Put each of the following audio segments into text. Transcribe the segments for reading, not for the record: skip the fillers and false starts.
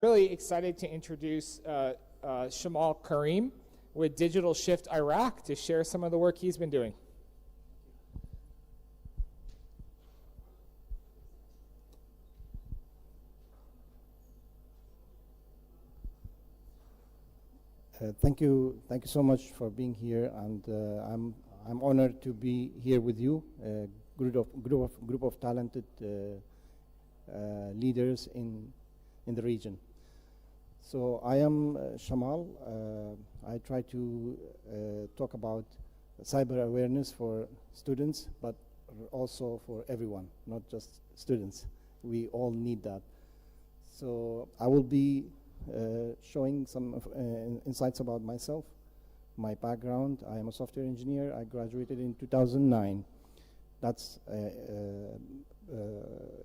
Really excited to introduce Shamal Kareem with Digital Shift Iraq to share some of the work he's been doing. Thank you so much for being here, and I'm honored to be here with you, a group of talented leaders in the region. So I am Shamal. I try to talk about cyber awareness for students, but also for everyone, not just students. We all need that. So I will be showing some insights about myself, my background. I am a software engineer. I graduated in 2009. That's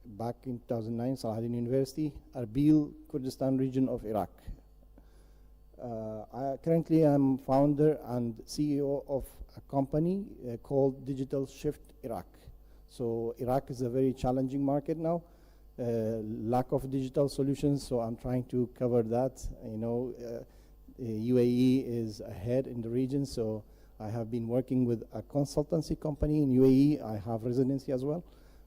back in 2009, Salahuddin University, Erbil, Kurdistan region of Iraq. I currently am founder and CEO of a company called Digital Shift Iraq. So Iraq is a very challenging market now. Lack of digital solutions, so I'm trying to cover that. You know, UAE is ahead in the region, so I have been working with a consultancy company in UAE. I have residency as well,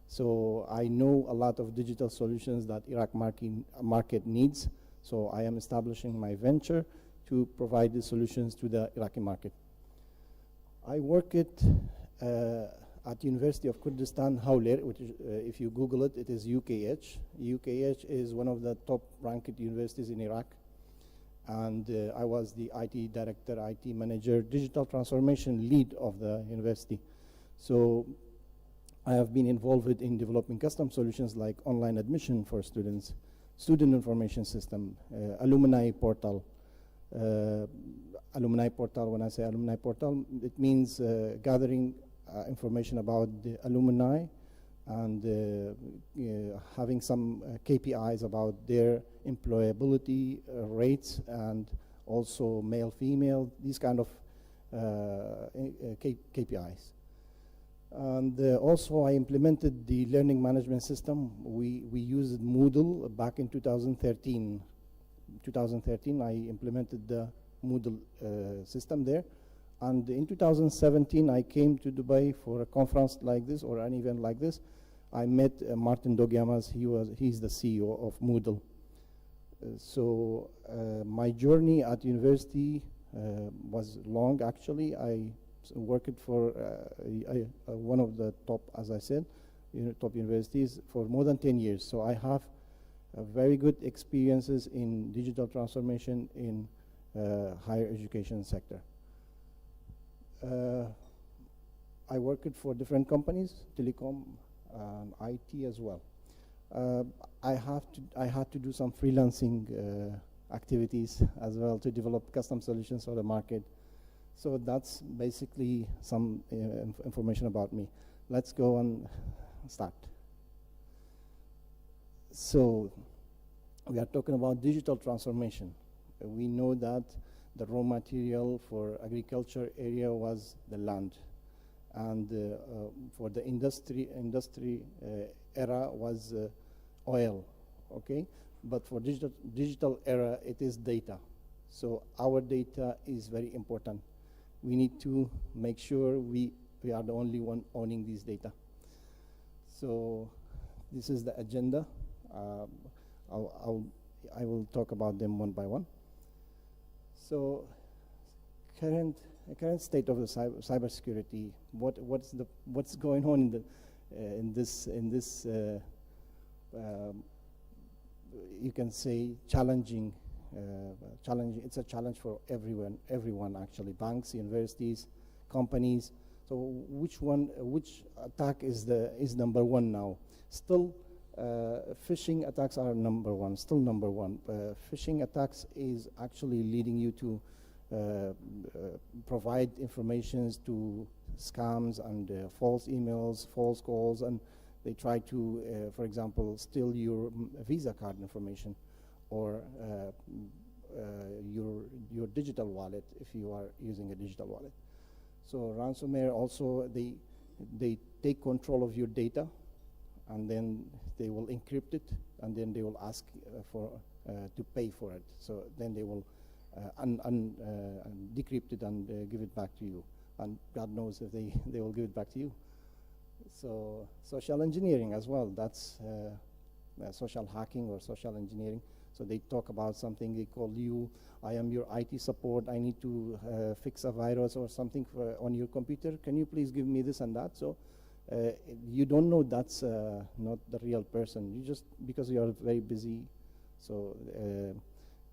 so I know a lot of digital solutions that Iraq market needs. So I am establishing my venture to provide the solutions to the Iraqi market. I work at University of Kurdistan, Hawler, which is, if you Google it, it is UKH. UKH is one of the top-ranked universities in Iraq. And I was the IT director, IT manager, digital transformation lead of the university. So I have been involved in developing custom solutions like online admission for students, student information system, alumni portal. Alumni portal, when I say alumni portal, it means gathering information about the alumni and having some KPIs about their employability rates and also male, female, these kind of KPIs. And also I implemented the learning management system. We used Moodle back in 2013. 2013 I implemented the Moodle system there. And in 2017, I came to Dubai for a conference like this or an event like this. I met Martin Dogyamas. He's the CEO of Moodle. So my journey at university was long, actually. I worked for one of the top, as I said, top universities for more than 10 years. So I have very good experiences in digital transformation in higher education sector. I worked for different companies, telecom, IT as well. I had to do some freelancing activities as well to develop custom solutions for the market. So that's basically some information about me. Let's go and start. So we are talking about digital transformation. We know that the raw material for agriculture area was the land, and for the industry era was oil, okay? But for digital era, it is data. So our data is very important. We need to make sure we are the only one owning these data. So this is the agenda. I will talk about them one by one. So, current state of the cybersecurity. What's going on in this you can say challenging. It's a challenge for everyone actually. Banks, universities, companies. So which attack is number one now? Still, phishing attacks are number one. Still number one. Phishing attacks is actually leading you to provide informations to scams and false emails, false calls, and they try to, for example, steal your Visa card information or your digital wallet if you are using a digital wallet. So ransomware also, they take control of your data, and then they will encrypt it, and then they will ask for to pay for it. So then they will decrypt it and give it back to you. And God knows if they will give it back to you. So social engineering as well, that's social hacking or social engineering. So they talk about something, they call you, I am your IT support, I need to fix a virus or something on your computer, can you please give me this and that? So you don't know that's not the real person, you just, because you are very busy, so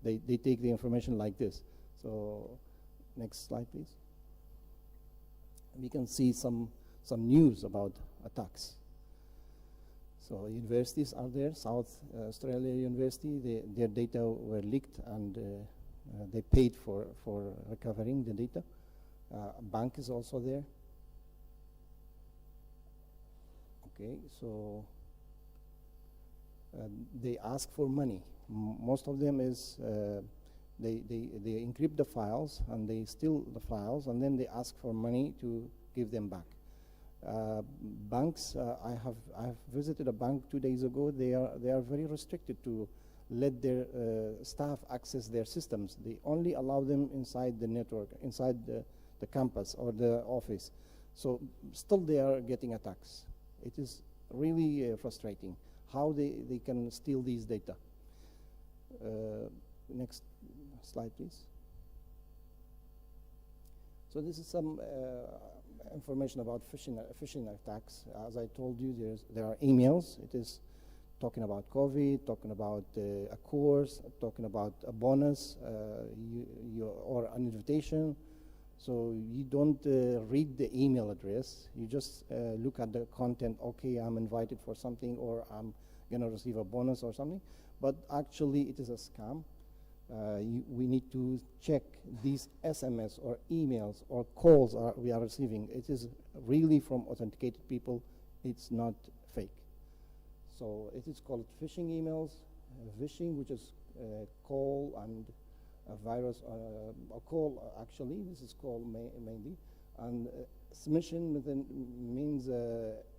they take the information like this. So next slide please. We can see some news about attacks. So universities are there, South Australia University, their data were leaked and they paid for recovering the data. A bank is also there. Okay, so they ask for money. Most of them is, they encrypt the files and they steal the files and then they ask for money to give them back. Banks, I have visited a bank 2 days ago. They are very restricted to let their staff access their systems. They only allow them inside the network, inside the campus or the office. So still they are getting attacks. It is really frustrating how they can steal these data. Next slide, please. So this is some information about phishing attacks. As I told you, there are emails. It is talking about COVID, talking about a course, talking about a bonus, or an invitation. So you don't read the email address. You just look at the content. Okay, I'm invited for something, or I'm gonna receive a bonus or something. But actually, it is a scam. We need to check these SMS or emails or calls we are receiving. It is really from authenticated people. It's not fake. So it is called phishing emails, phishing, which is call and a virus, a call actually. This is call mainly, and smishing means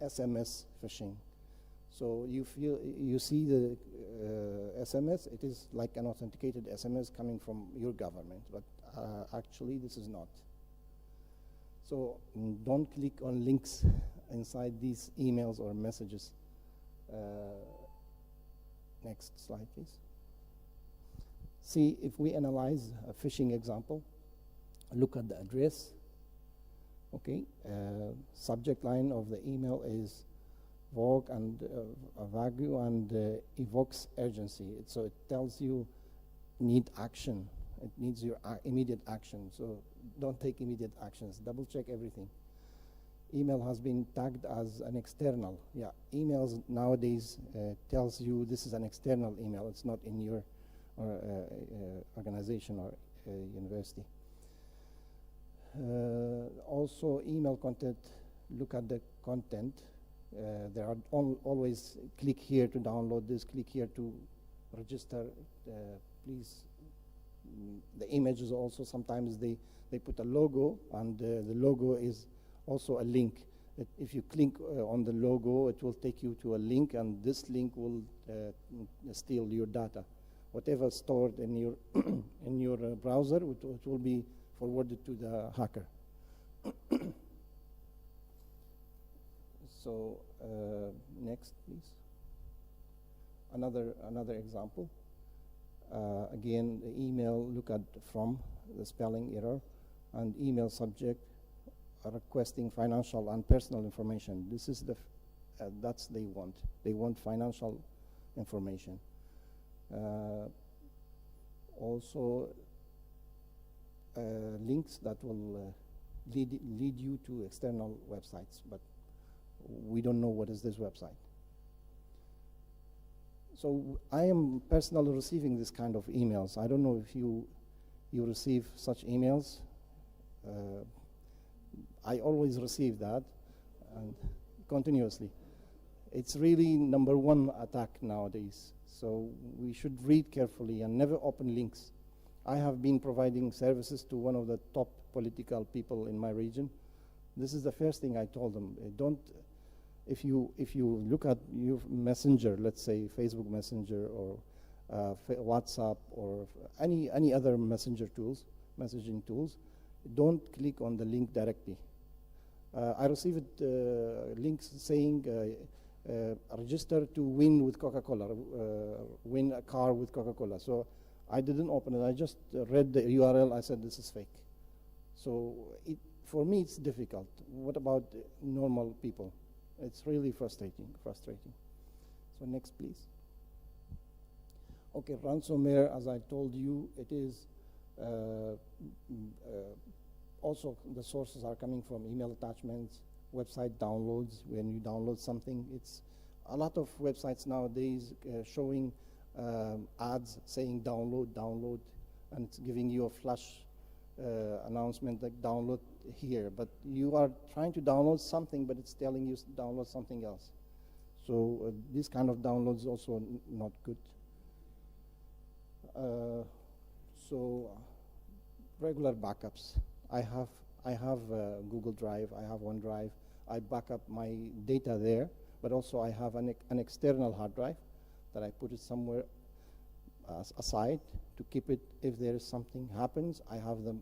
SMS phishing. So you see the SMS, it is like an authenticated SMS coming from your government, but actually this is not. So don't click on links inside these emails or messages. Next slide, please. See, if we analyze a phishing example, look at the address. Okay, subject line of the email is vague and evokes urgency. So it tells you need action. It needs your immediate action. So don't take immediate actions. Double check everything. Email has been tagged as an external. Yeah, emails nowadays tells you this is an external email. It's not in your organization or university. Also, email content. Look at the content. There are always click here to download this, click here to register. Please, the images also sometimes they put a logo, and the logo is also a link. If you click on the logo, it will take you to a link, and this link will steal your data. Whatever stored in your in your browser, it will be forwarded to the hacker. So next, please. Another example. Again, the email. Look at from the spelling error, and email subject requesting financial and personal information. This is the that's they want. They want financial information. Also, links that will lead you to external websites, but we don't know what is this website. So I am personally receiving this kind of emails. I don't know if you receive such emails. I always receive that, and continuously. It's really #1 attack nowadays. So we should read carefully and never open links. I have been providing services to one of the top political people in my region. This is the first thing I told them. Don't, if you look at your messenger, let's say Facebook Messenger or WhatsApp or any other messaging tools, don't click on the link directly. I received links saying register to win with Coca-Cola, win a car with Coca-Cola. So I didn't open it. I just read the URL. I said, this is fake. So for me, it's difficult. What about normal people? It's really frustrating. So next, please. Okay, ransomware, as I told you, it is also the sources are coming from email attachments, website downloads. When you download something, it's a lot of websites nowadays showing ads saying download, and it's giving you a flash announcement like download here. But you are trying to download something, but it's telling you to download something else. So this kind of download is also not good. So regular backups. I have Google Drive, I have OneDrive. I back up my data there, but also I have an external hard drive that I put it somewhere aside to keep it. If there is something happens, I have the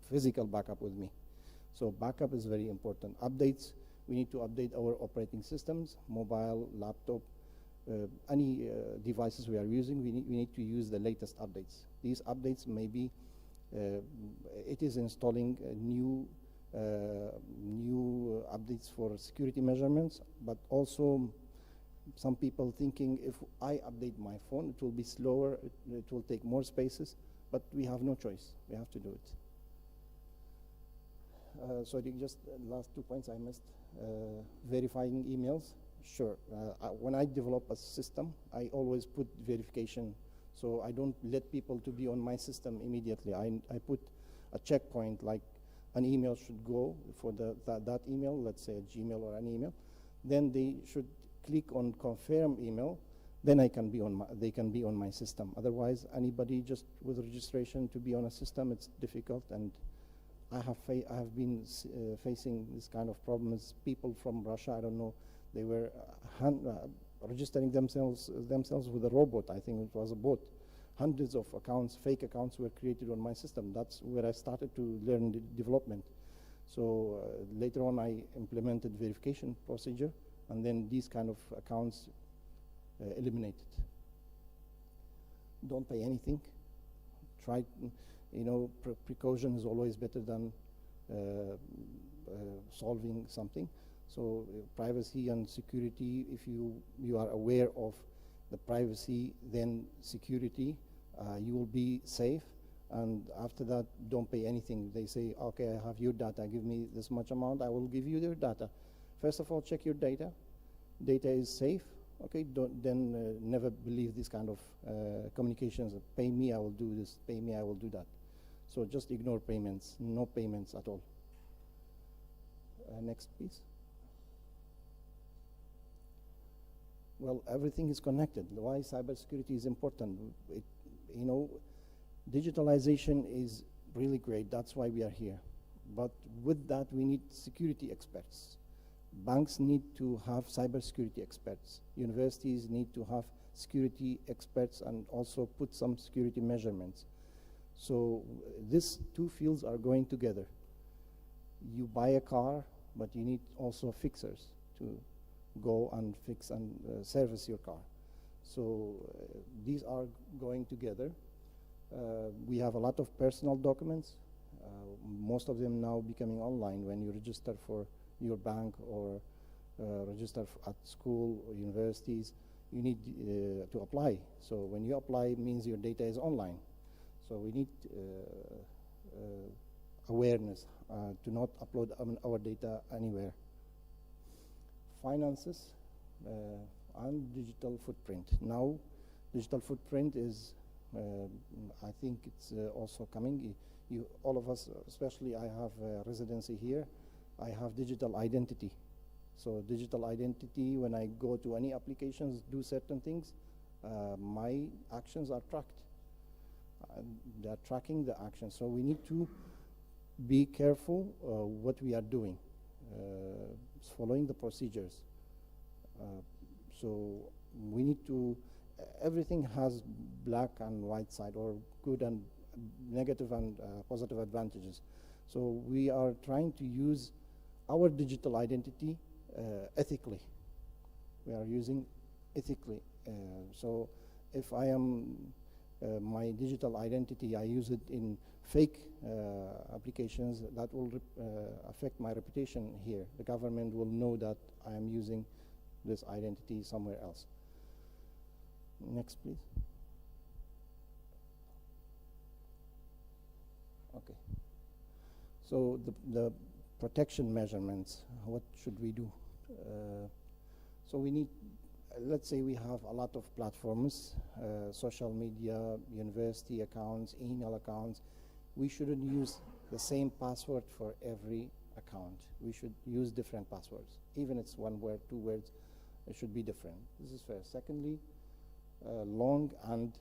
physical backup with me. So backup is very important. Updates, we need to update our operating systems, mobile, laptop, any devices we are using, we need to use the latest updates. These updates may be, it is installing new updates for security measurements, but also some people thinking if I update my phone, it will be slower, it will take more spaces, but we have no choice. We have to do it. Sorry, just last 2 points I missed. Verifying emails. Sure. When I develop a system, I always put verification, so I don't let people to be on my system immediately. I put a checkpoint, like an email should go for that email, let's say a Gmail or an email. Then they should click on confirm email. Then they can be on my system. Otherwise, anybody just with registration to be on a system, it's difficult. And I have been facing this kind of problems. People from Russia, I don't know, they were registering themselves with a robot. I think it was a bot. Hundreds of accounts, fake accounts, were created on my system. That's where I started to learn the development. So later on, I implemented verification procedure, and then these kind of accounts eliminated. Don't pay anything. Try, precaution is always better than solving something. So privacy and security, if you are aware of the privacy, then security, you will be safe. And after that, don't pay anything. They say, okay, I have your data, give me this much amount, I will give you your data. First of all, check your data. Data is safe. Okay, then never believe this kind of communications. Pay me, I will do this. Pay me, I will do that. So just ignore payments, no payments at all. Next, please. Well, everything is connected. Why cybersecurity is important? Digitalization is really great. That's why we are here. But with that, we need security experts. Banks need to have cybersecurity experts. Universities need to have security experts and also put some security measurements. So these two fields are going together. You buy a car, but you need also fixers to go and fix and service your car. So these are going together. We have a lot of personal documents, most of them now becoming online. When you register for your bank or register at school or universities, you need to apply. So when you apply, it means your data is online. So we need awareness to not upload our data anywhere. Finances and digital footprint. Now, digital footprint is, I think it's also coming. All of us, especially I have residency here, I have digital identity. So digital identity, when I go to any applications, do certain things, my actions are tracked. They're tracking the actions. So we need to be careful what we are doing, following the procedures. So we need to everything has black and white side, or good and negative and positive advantages. So we are trying to use our digital identity ethically. We are using ethically. So if I am my digital identity, I use it in fake applications, that will affect my reputation here. The government will know that I am using this identity somewhere else. Next, please. Okay. So the protection measurements, what should we do? So we need, let's say we have a lot of platforms, social media, university accounts, email accounts. We shouldn't use the same password for every account. We should use different passwords. Even if it's 1 word, 2 words, it should be different. This is first. Secondly, long and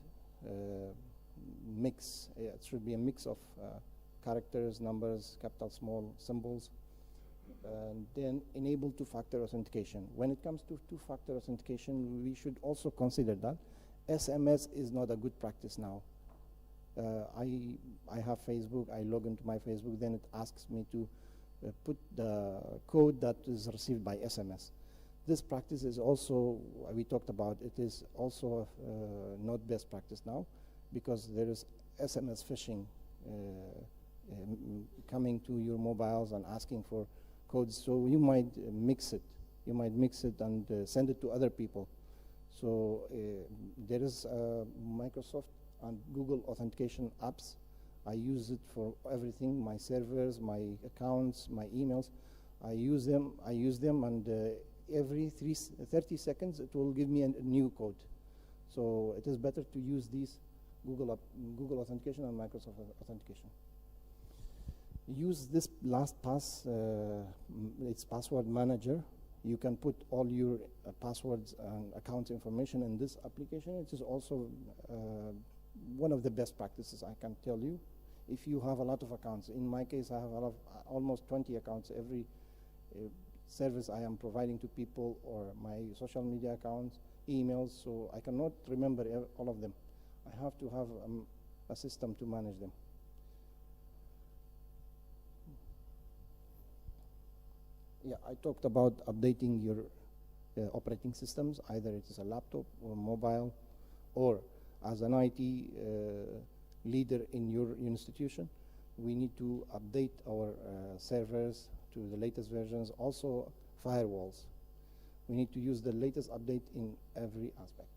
mix. It should be a mix of characters, numbers, capital, small, symbols. And then enable two-factor authentication. When it comes to two-factor authentication, we should also consider that SMS is not a good practice now. I have Facebook, I log into my Facebook, then it asks me to put the code that is received by SMS. This practice is also, we talked about, it is also not best practice now, because there is SMS phishing coming to your mobiles and asking for codes. So you might mix it. You might mix it and send it to other people. So there is Microsoft and Google authentication apps. I use it for everything, my servers, my accounts, my emails. I use them, and every 30 seconds it will give me a new code. So it is better to use these Google authentication and Microsoft authentication. Use this LastPass, it's password manager. You can put all your passwords and account information in this application. It is also one of the best practices, I can tell you. If you have a lot of accounts, in my case, I have almost 20 accounts. Every service I am providing to people, or my social media accounts, emails, so I cannot remember all of them. I have to have a system to manage them. Yeah, I talked about updating your operating systems, either it is a laptop or mobile, or as an IT leader in your institution, we need to update our servers to the latest versions, also firewalls. We need to use the latest update in every aspect.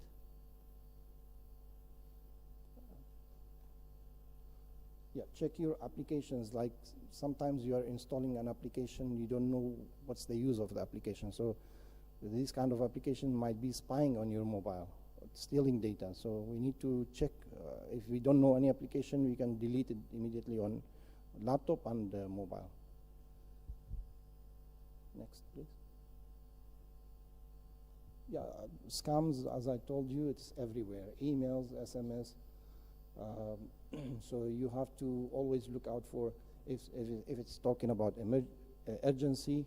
Yeah, check your applications. Like sometimes you are installing an application, you don't know what's the use of the application. So this kind of application might be spying on your mobile, stealing data. So we need to check. If we don't know any application, we can delete it immediately on laptop and mobile. Next, please. Yeah, scams, as I told you, it's everywhere. Emails, SMS. So you have to always look out for if it's talking about urgency,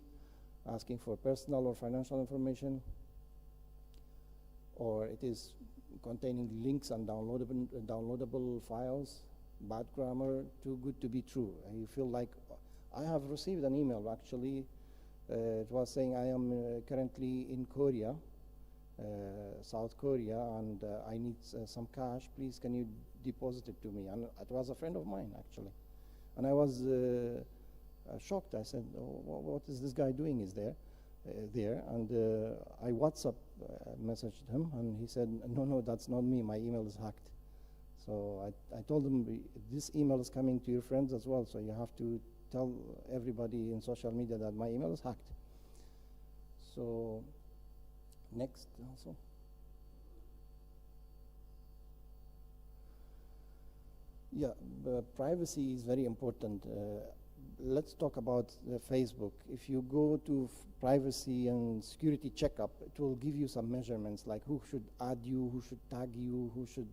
asking for personal or financial information, or it is containing links and downloadable files, bad grammar, too good to be true. And you feel like, I have received an email actually, it was saying I am currently in Korea, South Korea, and I need some cash, please can you deposit it to me? And it was a friend of mine actually. And I was shocked. I said, oh, what is this guy doing there? And I WhatsApp messaged him, and he said, no, that's not me, my email is hacked. So I told him, this email is coming to your friends as well, so you have to tell everybody in social media that my email is hacked. So next also. Yeah, privacy is very important. Let's talk about Facebook. If you go to privacy and security checkup, it will give you some measurements, like who should add you, who should tag you, who should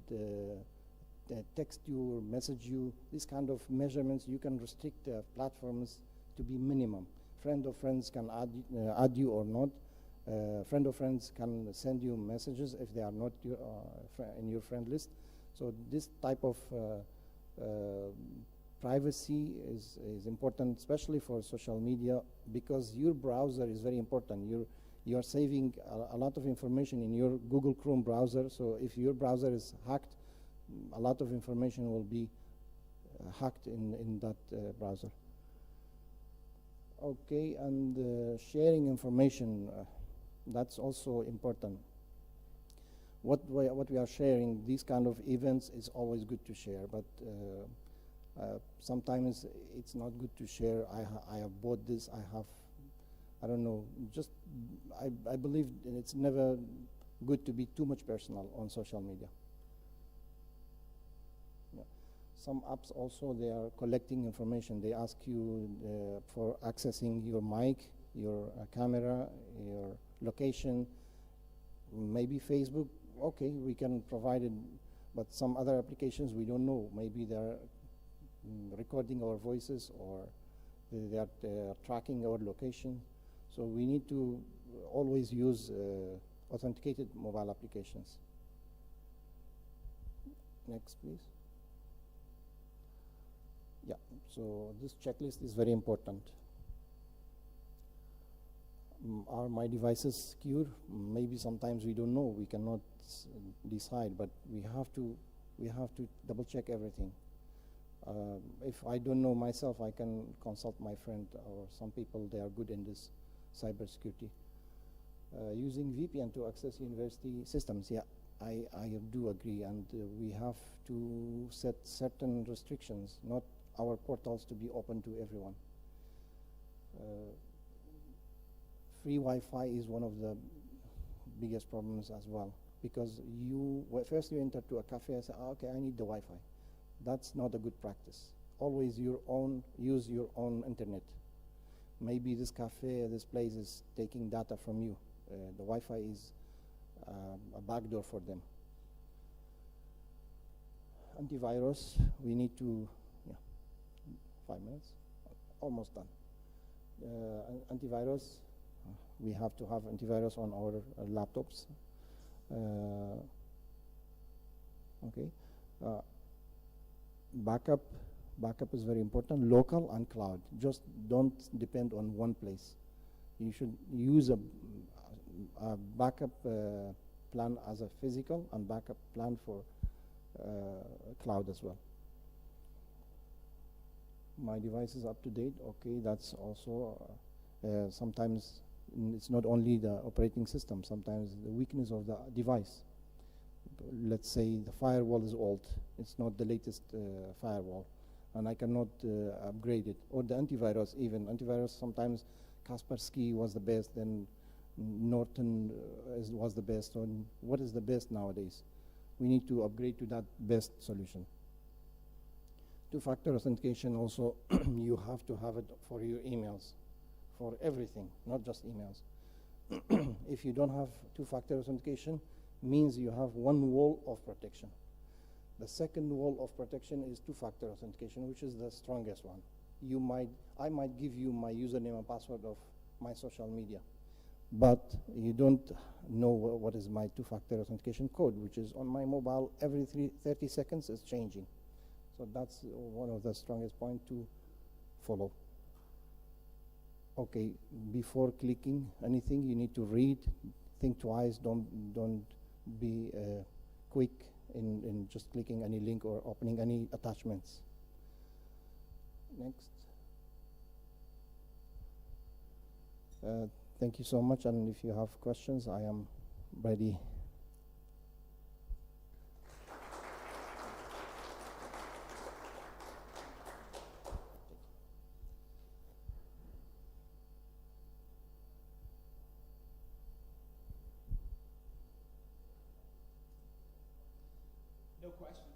text you or message you. These kind of measurements, you can restrict platforms to be minimum. Friend of friends can add you or not. Friend of friends can send you messages if they are not in your friend list. So this type of privacy is important, especially for social media, because your browser is very important. You are saving a lot of information in your Google Chrome browser. So if your browser is hacked, a lot of information will be hacked in that browser. Okay, and sharing information, that's also important. What we are sharing, these kind of events, is always good to share, but sometimes it's not good to share. I have bought this, I don't know, just, I believe it's never good to be too much personal on social media. Yeah. Some apps also, they are collecting information. They ask you for accessing your mic, your camera, your location, maybe Facebook. Okay, we can provide it, but some other applications we don't know. Maybe they're recording our voices, or they are tracking our location. So we need to always use authenticated mobile applications. Next, please. Yeah, so this checklist is very important. Are my devices secure? Maybe sometimes we don't know. We cannot decide, but we have to double check everything. If I don't know myself, I can consult my friend, or some people, they are good in this cybersecurity. Using VPN to access university systems, yeah, I do agree, and we have to set certain restrictions, not our portals to be open to everyone. Free Wi-Fi is one of the biggest problems as well, because first you enter to a cafe and say, okay, I need the Wi-Fi. That's not a good practice. Always use your own internet. Maybe this cafe, this place is taking data from you. The Wi-Fi is a backdoor for them. Antivirus, we need to, 5 minutes, almost done. Antivirus, we have to have antivirus on our laptops. Okay. Backup is very important, local and cloud. Just don't depend on one place. You should use a backup plan as a physical, and backup plan for cloud as well. My device is up to date. Okay, that's also sometimes it's not only the operating system, sometimes the weakness of the device. Let's say the firewall is old, it's not the latest firewall, and I cannot upgrade it. Or the antivirus, even antivirus, sometimes Kaspersky was the best, then Norton was the best. So what is the best nowadays? We need to upgrade to that best solution. Two-factor authentication also, you have to have it for your emails, for everything, not just emails. If you don't have two-factor authentication, means you have one wall of protection. The second wall of protection is two-factor authentication, which is the strongest one. I might give you my username and password of my social media, but you don't know what is my two-factor authentication code, which is on my mobile every 30 seconds is changing. So that's one of the strongest points to follow. Okay, before clicking anything, you need to read, think twice, don't be quick in just clicking any link or opening any attachments. Next. Thank you so much, and if you have questions, I am ready. No questions.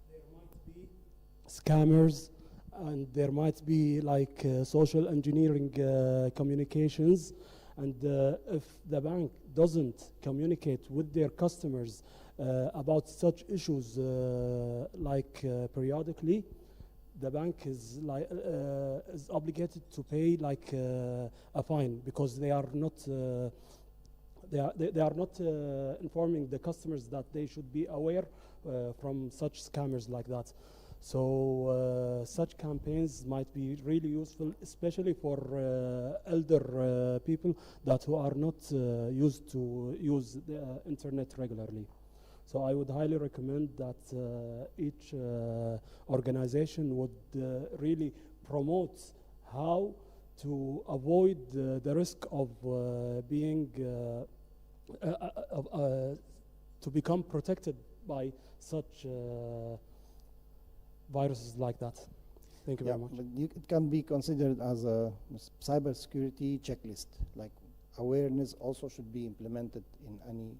There might scammers, and there might be like social engineering communications. And if the bank doesn't communicate with their customers about such issues periodically, the bank is obligated to pay like a fine, because they are not informing the customers that they should be aware from such scammers like that. So such campaigns might be really useful, especially for elder people that who are not used to use the internet regularly. So I would highly recommend that each organization would really promote how to avoid the risk of being to become protected by such viruses like that. Thank you very much. But it can be considered as a cybersecurity checklist. Like awareness also should be implemented in any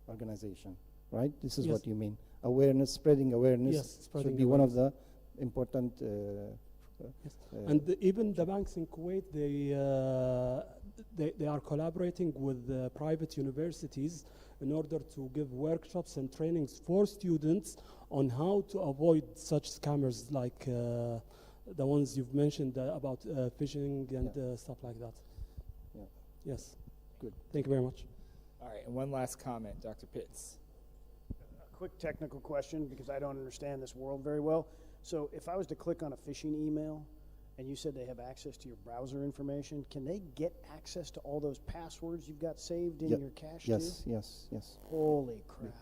organization, right? This is what you mean. Awareness, spreading awareness should be one of the important. And even the banks in Kuwait, they are collaborating with private universities in order to give workshops and trainings for students on how to avoid such scammers like the ones you've mentioned about phishing and stuff like that. Yeah. Yes. Good. Thank you very much. All right, and one last comment, Dr. Pitts. A quick technical question, because I don't understand this world very well. So if I was to click on a phishing email and you said they have access to your browser information, can they get access to all those passwords you've got saved in your cache too? Yes. Holy crap.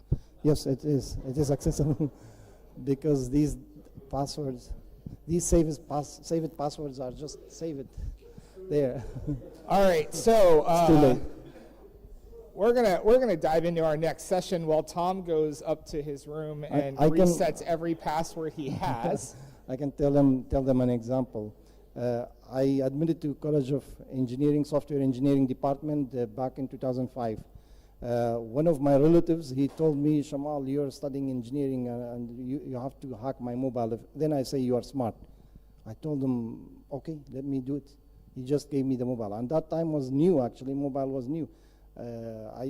Yes, it is. It is accessible because these passwords, these saved passwords are just save it there. All right, so It's too late. we're gonna dive into our next session while Tom goes up to his room and I can- resets every password he has. I can tell them an example. I admitted to College of Engineering, Software Engineering Department back in 2005. One of my relatives, he told me, Shamal, you're studying engineering and you have to hack my mobile. Then I say, you are smart. I told him, okay, let me do it. He just gave me the mobile. And that time was new, actually, mobile was new.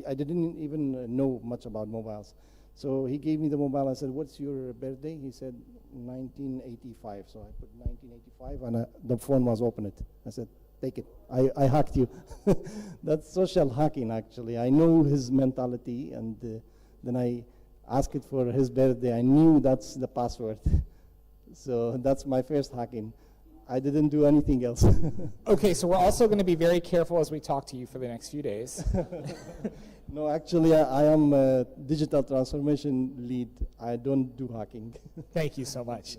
I didn't even know much about mobiles. So he gave me the mobile. I said, what's your birthday? He said, 1985. So I put 1985 and the phone was opened. I said, take it. I hacked you. That's social hacking, actually. I know his mentality, and then I asked it for his birthday. I knew that's the password. So that's my first hacking. I didn't do anything else. Okay, so we're also going to be very careful as we talk to you for the next few days. No, actually, I am a digital transformation lead. I don't do hacking. Thank you so much.